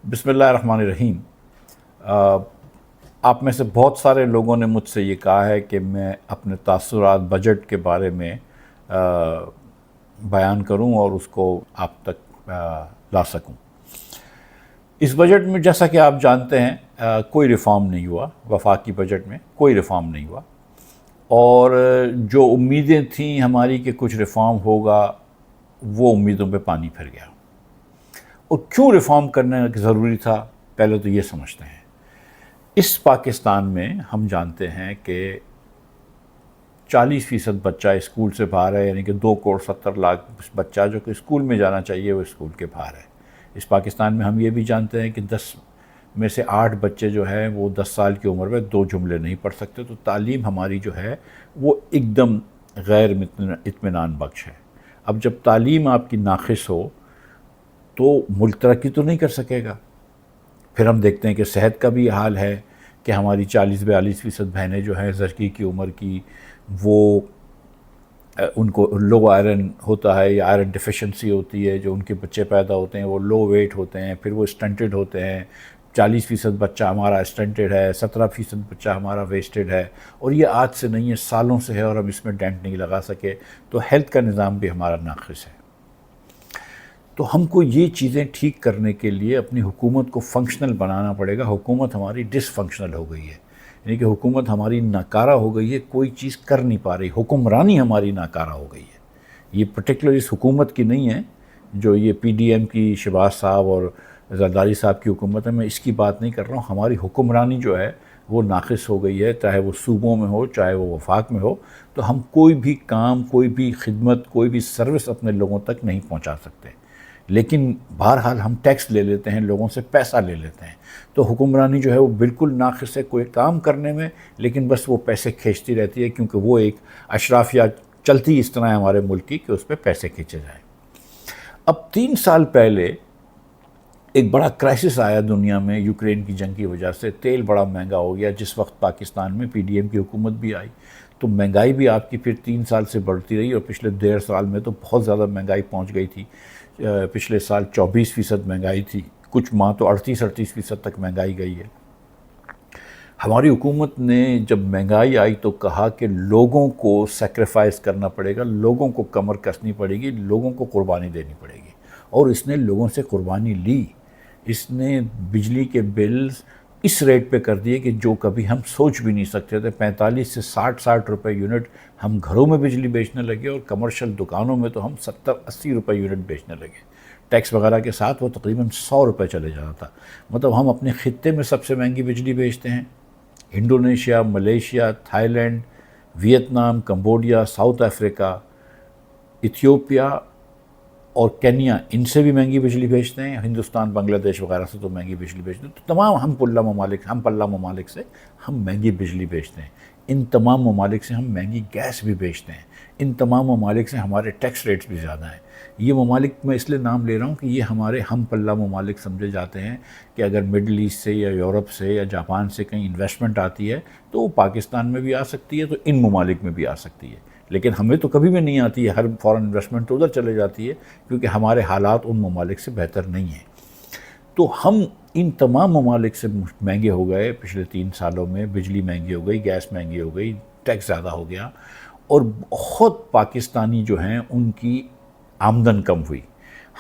بسم اللہ الرحمن الرحیم۔ آپ میں سے بہت سارے لوگوں نے مجھ سے یہ کہا ہے کہ میں اپنے تاثرات بجٹ کے بارے میں بیان کروں اور اس کو آپ تک لا سکوں۔ اس بجٹ میں جیسا کہ آپ جانتے ہیں کوئی ریفارم نہیں ہوا، وفاقی بجٹ میں کوئی ریفارم نہیں ہوا، اور جو امیدیں تھیں ہماری کہ کچھ ریفارم ہوگا وہ امیدوں پہ پانی پھر گیا۔ اور کیوں ریفارم کرنا ضروری تھا پہلے تو یہ سمجھتے ہیں۔ اس پاکستان میں ہم جانتے ہیں کہ 40% بچہ اسکول سے باہر ہے، یعنی کہ 2.70 کروڑ بچہ جو کہ اسکول میں جانا چاہیے وہ اسکول کے باہر ہے۔ اس پاکستان میں ہم یہ بھی جانتے ہیں کہ 10 میں سے 8 بچے جو ہیں وہ 10 سال کی عمر میں 2 جملے نہیں پڑھ سکتے۔ تو تعلیم ہماری جو ہے وہ ایک دم غیر اطمینان بخش ہے۔ اب جب تعلیم آپ کی ناقص ہو تو ملک ترقی تو نہیں کر سکے گا۔ پھر ہم دیکھتے ہیں کہ صحت کا بھی حال ہے کہ ہماری 40-42% بہنیں جو ہیں زچگی کی عمر کی، وہ ان کو لو آئرن ہوتا ہے یا آئرن ڈیفیشنسی ہوتی ہے، جو ان کے بچے پیدا ہوتے ہیں وہ لو ویٹ ہوتے ہیں، پھر وہ اسٹنٹڈ ہوتے ہیں۔ 40% بچہ ہمارا اسٹنٹڈ ہے، 17% بچہ ہمارا ویسٹڈ ہے، اور یہ آج سے نہیں ہے، سالوں سے ہے، اور ہم اس میں ڈینٹ نہیں لگا سکے۔ تو ہیلتھ کا نظام بھی ہمارا ناقص ہے۔ تو ہم کو یہ چیزیں ٹھیک کرنے کے لیے اپنی حکومت کو فنکشنل بنانا پڑے گا۔ حکومت ہماری ڈس فنکشنل ہو گئی ہے، یعنی کہ حکومت ہماری ناکارہ ہو گئی ہے، کوئی چیز کر نہیں پا رہی، حکمرانی ہماری ناکارہ ہو گئی ہے۔ یہ پرٹیکولر اس حکومت کی نہیں ہے جو یہ پی ڈی ایم کی شہباز صاحب اور زرداری صاحب کی حکومت ہے، میں اس کی بات نہیں کر رہا ہوں۔ ہماری حکمرانی جو ہے وہ ناقص ہو گئی ہے، چاہے وہ صوبوں میں ہو چاہے وہ وفاق میں ہو۔ تو ہم کوئی بھی کام، کوئی بھی خدمت، کوئی بھی سروس اپنے لوگوں تک نہیں پہنچا سکتے، لیکن بہرحال ہم ٹیکس لے لیتے ہیں، لوگوں سے پیسہ لے لیتے ہیں۔ تو حکمرانی جو ہے وہ بالکل ناقص ہے کوئی کام کرنے میں، لیکن بس وہ پیسے کھینچتی رہتی ہے، کیونکہ وہ ایک اشرافیہ چلتی اس طرح ہے ہمارے ملک کی کہ اس پہ پیسے کھینچے جائیں۔ اب 3 سال پہلے ایک بڑا کرائسس آیا دنیا میں یوکرین کی جنگ کی وجہ سے، تیل بڑا مہنگا ہو گیا۔ جس وقت پاکستان میں پی ڈی ایم کی حکومت بھی آئی تو مہنگائی بھی آپ کی پھر 3 سال سے بڑھتی رہی، اور پچھلے 1.5 سال میں تو بہت زیادہ مہنگائی پہنچ گئی تھی۔ پچھلے سال 24% مہنگائی تھی، کچھ ماہ تو 38% تک مہنگائی گئی ہے۔ ہماری حکومت نے جب مہنگائی آئی تو کہا کہ لوگوں کو سیکریفائز کرنا پڑے گا، لوگوں کو کمر کسنی پڑے گی، لوگوں کو قربانی دینی پڑے گی، اور اس نے لوگوں سے قربانی لی۔ اس نے بجلی کے بلز اس ریٹ پہ کر دیے کہ جو کبھی ہم سوچ بھی نہیں سکتے تھے۔ 45 سے 60 روپے یونٹ ہم گھروں میں بجلی بیچنے لگے، اور کمرشل دکانوں میں تو ہم 70-80 روپے یونٹ بیچنے لگے۔ ٹیکس وغیرہ کے ساتھ وہ تقریباً 100 روپے چلے جاتا تھا۔ مطلب ہم اپنے خطے میں سب سے مہنگی بجلی بیچتے ہیں۔ Indonesia, Malaysia, Thailand, Vietnam, Cambodia, south Africa, Ethiopia اور کینیا، ان سے بھی مہنگی بجلی بھیجتے ہیں۔ ہندوستان، بنگلہ دیش وغیرہ سے تو مہنگی بجلی بھیجتے ہیں۔ تو تمام ہم پلہ ممالک سے ہم مہنگی بجلی بیچتے ہیں۔ ان تمام ممالک سے ہم مہنگی گیس بھی بیچتے ہیں۔ ان تمام ممالک سے ہمارے ٹیکس ریٹس بھی زیادہ ہیں۔ یہ ممالک میں اس لیے نام لے رہا ہوں کہ یہ ہمارے ہم پلہ ممالک سمجھے جاتے ہیں کہ اگر مڈل ایسٹ سے یا یورپ سے یا جاپان سے کہیں انویسٹمنٹ آتی ہے تو وہ پاکستان میں بھی آ سکتی ہے، تو ان ممالک میں بھی آ سکتی ہے، لیکن ہمیں تو کبھی بھی نہیں آتی ہے۔ ہر فورن انویسٹمنٹ تو ادھر چلے جاتی ہے، کیونکہ ہمارے حالات ان ممالک سے بہتر نہیں ہیں۔ تو ہم ان تمام ممالک سے مہنگے ہو گئے پچھلے 3 سالوں میں۔ بجلی مہنگی ہو گئی، گیس مہنگی ہو گئی، ٹیکس زیادہ ہو گیا، اور بہت پاکستانی جو ہیں ان کی آمدن کم ہوئی۔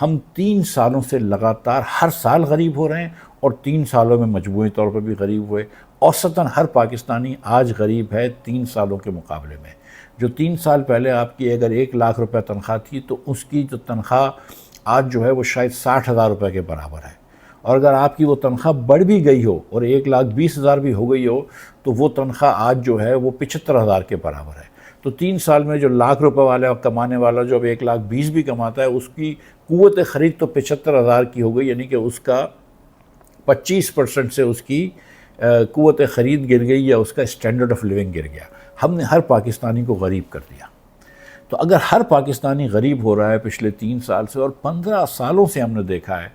ہم 3 سالوں سے لگاتار ہر سال غریب ہو رہے ہیں، اور 3 سالوں میں مجموعی طور پر بھی غریب ہوئے۔ اوسطاً ہر پاکستانی آج غریب ہے 3 سالوں کے مقابلے میں۔ جو 3 سال پہلے آپ کی اگر 1 لاکھ روپے تنخواہ تھی تو اس کی جو تنخواہ آج جو ہے وہ شاید 60,000 روپے کے برابر ہے، اور اگر آپ کی وہ تنخواہ بڑھ بھی گئی ہو اور 1,20,000 بھی ہو گئی ہو تو وہ تنخواہ آج جو ہے وہ 75,000 کے برابر ہے۔ تو 3 سال میں جو لاکھ روپے والا کمانے والا جو اب 1,20,000 بھی کماتا ہے، اس کی قوت خرید تو 75,000 کی ہو گئی، یعنی کہ اس کا 25% سے اس کی قوت خرید گر گئی، یا اس کا اسٹینڈرڈ آف لیونگ گر گیا۔ ہم نے ہر پاکستانی کو غریب کر دیا۔ تو اگر ہر پاکستانی غریب ہو رہا ہے پچھلے 3 سال سے، اور 15 سالوں سے ہم نے دیکھا ہے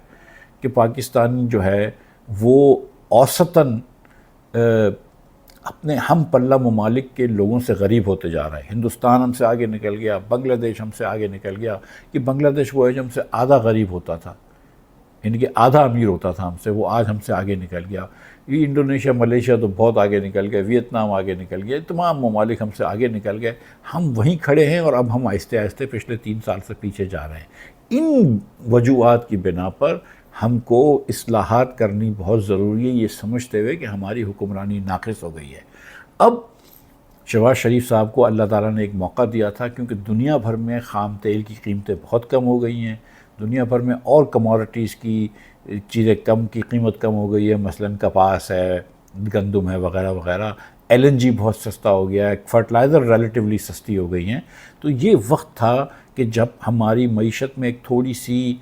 کہ پاکستانی جو ہے وہ اوسطاً اپنے ہم پلہ ممالک کے لوگوں سے غریب ہوتے جا رہا ہے۔ ہندوستان ہم سے آگے نکل گیا، بنگلہ دیش ہم سے آگے نکل گیا، کہ بنگلہ دیش وہ ہے جو ہم سے آدھا غریب ہوتا تھا۔ یعنی کہ آدھا امیر ہوتا تھا ہم سے، وہ آج ہم سے آگے نکل گیا. یہ انڈونیشیا ملیشیا تو بہت آگے نکل گئے، ویتنام آگے نکل گئے، تمام ممالک ہم سے آگے نکل گئے. ہم وہیں کھڑے ہیں اور اب ہم آہستہ آہستہ پچھلے 3 سال سے پیچھے جا رہے ہیں. ان وجوہات کی بنا پر ہم کو اصلاحات کرنی بہت ضروری ہے، یہ سمجھتے ہوئے کہ ہماری حکمرانی ناقص ہو گئی ہے. اب شہباز شریف صاحب کو اللہ تعالیٰ نے ایک موقع دیا تھا، کیونکہ دنیا بھر میں خام تیل کی قیمتیں بہت کم ہو گئی ہیں، دنیا بھر میں اور کموڈٹیز کی چیزیں کی قیمت کم ہو گئی ہے، مثلا کپاس ہے، گندم ہے، وغیرہ وغیرہ. LNG بہت سستا ہو گیا ہے، فرٹیلائزر ریلیٹیولی سستی ہو گئی ہیں. تو یہ وقت تھا کہ جب ہماری معیشت میں ایک تھوڑی سی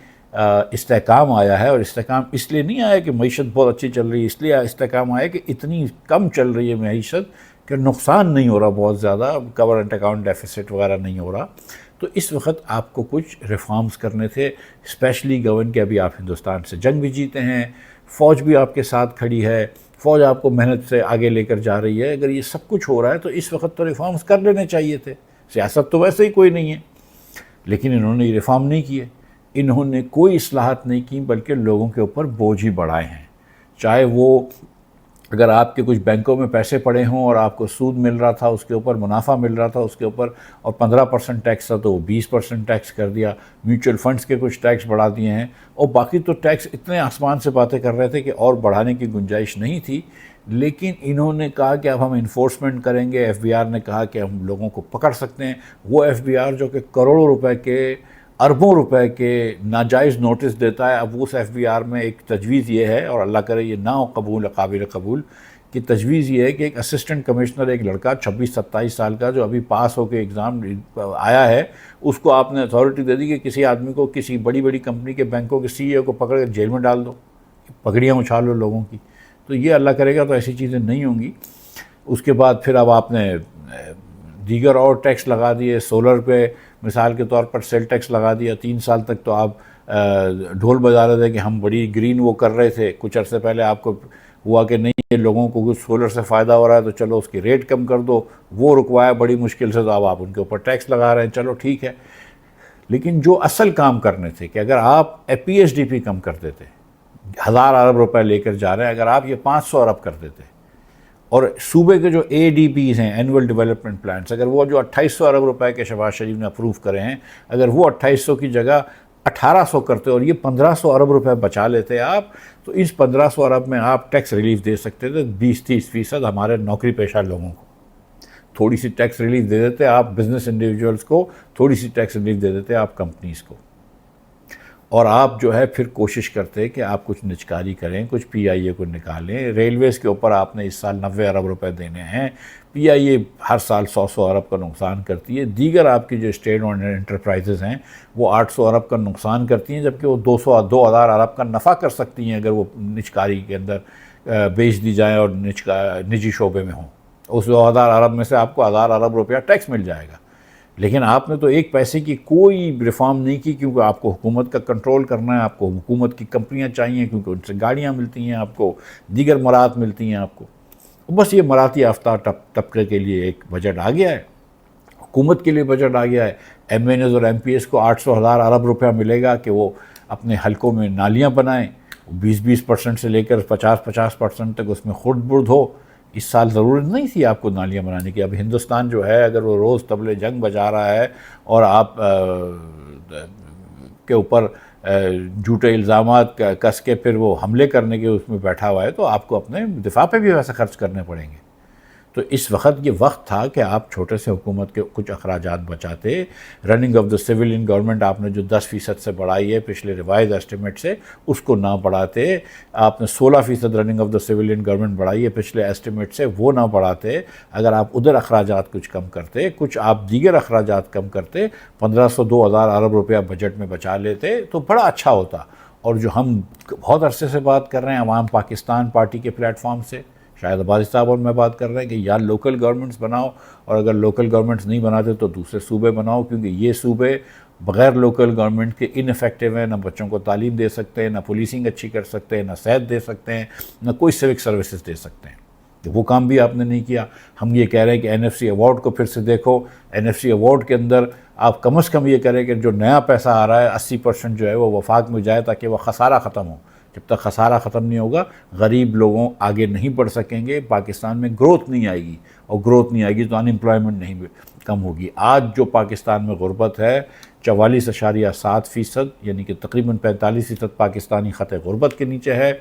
استحکام آیا ہے. اور استحکام اس لیے نہیں آیا کہ معیشت بہت اچھی چل رہی ہے، اس لیے استحکام آیا کہ اتنی کم چل رہی ہے معیشت کہ نقصان نہیں ہو رہا بہت زیادہ، کرنٹ اکاؤنٹ ڈیفیسٹ وغیرہ نہیں ہو رہا. تو اس وقت آپ کو کچھ ریفارمز کرنے تھے، اسپیشلی گورن کہ ابھی آپ ہندوستان سے جنگ بھی جیتے ہیں، فوج بھی آپ کے ساتھ کھڑی ہے، فوج آپ کو محنت سے آگے لے کر جا رہی ہے. اگر یہ سب کچھ ہو رہا ہے تو اس وقت تو ریفارمز کر لینے چاہیے تھے. سیاست تو ویسے ہی کوئی نہیں ہے، لیکن انہوں نے یہ ریفارم نہیں کیے، انہوں نے کوئی اصلاحات نہیں کی، بلکہ لوگوں کے اوپر بوجھ ہی بڑھائے ہیں. چاہے وہ اگر آپ کے کچھ بینکوں میں پیسے پڑے ہوں اور آپ کو سود مل رہا تھا، اس کے اوپر منافع مل رہا تھا اس کے اوپر، اور 15% ٹیکس تھا تو وہ 20% ٹیکس کر دیا. میوچل فنڈز کے کچھ ٹیکس بڑھا دیے ہیں، اور باقی تو ٹیکس اتنے آسمان سے باتیں کر رہے تھے کہ اور بڑھانے کی گنجائش نہیں تھی. لیکن انہوں نے کہا کہ اب ہم انفورسمنٹ کریں گے. FBR نے کہا کہ ہم لوگوں کو پکڑ سکتے ہیں. وہ FBR جو کہ کروڑوں روپے کے، اربوں روپے کے ناجائز نوٹس دیتا ہے، اب اس FBR میں ایک تجویز یہ ہے، اور اللہ کرے یہ نہ ہو قابل قبول، کہ تجویز یہ ہے کہ ایک اسسٹنٹ کمشنر، ایک لڑکا 26-27 سال کا جو ابھی پاس ہو کے ایگزام آیا ہے، اس کو آپ نے اتھارٹی دے دی کہ کسی آدمی کو، کسی بڑی کمپنی کے بینکوں کے CEO کو پکڑ کے جیل میں ڈال دو، پگڑیاں اچھال لو لوگوں کی. تو یہ اللہ کرے گا تو ایسی چیزیں نہیں ہوں گی. اس کے بعد پھر اب آپ نے دیگر اور ٹیکس لگا دیے، سولر پہ مثال کے طور پر سیل ٹیکس لگا دیا. 3 سال تک تو آپ ڈھول بجا رہے تھے کہ ہم بڑی گرین وہ کر رہے تھے. کچھ عرصے پہلے آپ کو ہوا کہ نہیں یہ لوگوں کو کچھ سولر سے فائدہ ہو رہا ہے تو چلو اس کی ریٹ کم کر دو، وہ رکوایا بڑی مشکل سے، تو اب آپ ان کے اوپر ٹیکس لگا رہے ہیں. چلو ٹھیک ہے، لیکن جو اصل کام کرنے تھے کہ اگر آپ PSDP کم کر دیتے، 1000 ارب روپے لے کر جا رہے ہیں، اگر آپ یہ 500 ارب کر دیتے، اور صوبے کے جو ADPs ہیں، اینول ڈیولپمنٹ پلانس، اگر وہ جو 2800 ارب روپے کے شہباز شریف نے اپروو کرے ہیں، اگر وہ 2800 کی جگہ 1800 کرتے اور یہ 1500 ارب روپے بچا لیتے آپ، تو اس 1500 ارب میں آپ ٹیکس ریلیف دے سکتے تھے 20-30% ہمارے نوکری پیشہ لوگوں کو. تھوڑی سی ٹیکس ریلیف دے دیتے آپ بزنس انڈیویجولز کو، تھوڑی سی ٹیکس ریلیف دے دیتے آپ کمپنیز کو، اور آپ جو ہے پھر کوشش کرتے کہ آپ کچھ نچکاری کریں، کچھ PIA کو نکالیں. ریلویز کے اوپر آپ نے اس سال 90 ارب روپے دینے ہیں. PIA ہر سال 100 ارب کا نقصان کرتی ہے. دیگر آپ کی جو اسٹیٹ اور انٹرپرائزز ہیں وہ 800 ارب کا نقصان کرتی ہیں، جبکہ وہ 2000 ارب کا نفع کر سکتی ہیں اگر وہ نچکاری کے اندر بیچ دی جائیں اور نجی شعبے میں ہوں. اس 2000 ارب میں سے آپ کو 1000 ارب روپیہ ٹیکس مل جائے گا. لیکن آپ نے تو ایک پیسے کی کوئی ریفارم نہیں کی، کیونکہ آپ کو حکومت کا کنٹرول کرنا ہے، آپ کو حکومت کی کمپنیاں چاہیے کیونکہ ان سے گاڑیاں ملتی ہیں، آپ کو دیگر مراد ملتی ہیں آپ کو. بس یہ مراتی یافتہ طبقے کے لیے ایک بجٹ آ گیا ہے، حکومت کے لیے بجٹ آ گیا ہے. MNAs اور MPs کو 800,000 ارب روپیہ ملے گا کہ وہ اپنے حلقوں میں نالیاں بنائیں، 20% سے لے کر 50% تک اس میں خرد برد ہو. اس سال ضرورت نہیں تھی آپ کو نالیاں بنانے کی. اب ہندوستان جو ہے اگر وہ روز طبلِ جنگ بجا رہا ہے اور آپ کے اوپر جھوٹے الزامات کس کے پھر وہ حملے کرنے کے اس میں بیٹھا ہوا ہے، تو آپ کو اپنے دفاع پہ بھی ویسے خرچ کرنے پڑیں گے. تو اس وقت یہ وقت تھا کہ آپ چھوٹے سے حکومت کے کچھ اخراجات بچاتے. Running of the civilian government آپ نے جو 10% سے بڑھائی ہے پچھلے ریوائز ایسٹیمیٹ سے، اس کو نہ بڑھاتے. آپ نے 16% running of the civilian government بڑھائی ہے پچھلے ایسٹیمیٹ سے، وہ نہ بڑھاتے. اگر آپ ادھر اخراجات کچھ کم کرتے، کچھ آپ دیگر اخراجات کم کرتے، 1500-2000 ارب روپیہ بجٹ میں بچا لیتے تو بڑا اچھا ہوتا. اور جو ہم بہت عرصے سے بات کر رہے ہیں عوام پاکستان پارٹی کے پلیٹ فارم سے، شاید عباسی صاحب اور میں بات کر رہے ہیں کہ یا لوکل گورنمنٹس بناؤ، اور اگر لوکل گورنمنٹس نہیں بناتے تو دوسرے صوبے بناؤ، کیونکہ یہ صوبے بغیر لوکل گورنمنٹ کے ان افیکٹو ہیں. نہ بچوں کو تعلیم دے سکتے ہیں، نہ پولیسنگ اچھی کر سکتے ہیں، نہ صحت دے سکتے ہیں، نہ کوئی سیوک سروسز دے سکتے ہیں. وہ کام بھی آپ نے نہیں کیا۔ ہم یہ کہہ رہے ہیں کہ این ایف سی ایوارڈ کو پھر سے دیکھو، این ایف سی ایوارڈ کے اندر آپ کم از کم یہ کریں کہ جو نیا پیسہ آ رہا ہے 80% جو ہے وہ وفاق میں جائے، تاکہ وہ خسارہ ختم ہو۔ جب تک خسارہ ختم نہیں ہوگا غریب لوگوں آگے نہیں بڑھ سکیں گے، پاکستان میں گروتھ نہیں آئے گی، اور گروتھ نہیں آئے گی تو ان امپلائمنٹ نہیں کم ہوگی۔ آج جو پاکستان میں غربت ہے 44.7%، یعنی کہ تقریباً 45% پاکستانی خط غربت کے نیچے ہے۔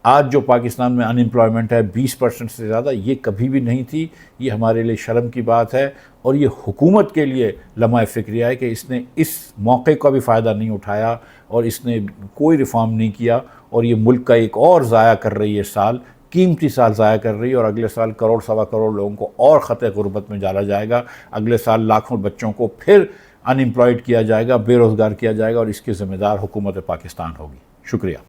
آج جو پاکستان میں ان امپلائمنٹ ہے 20% سے زیادہ، یہ کبھی بھی نہیں تھی۔ یہ ہمارے لیے شرم کی بات ہے، اور یہ حکومت کے لیے لمحہ فکریہ ہے کہ اس نے اس موقع کا بھی فائدہ نہیں اٹھایا، اور اس نے کوئی ریفارم نہیں کیا، اور یہ ملک کا ایک اور ضائع کر رہی ہے سال، قیمتی سال ضائع کر رہی ہے، اور اگلے سال کروڑ سوا کروڑ لوگوں کو اور خط غربت میں ڈالا جائے گا۔ اگلے سال لاکھوں بچوں کو پھر ان امپلائڈ کیا جائے گا، بے روزگار کیا جائے گا، اور اس کی ذمہ دار حکومت پاکستان ہوگی۔ شکریہ۔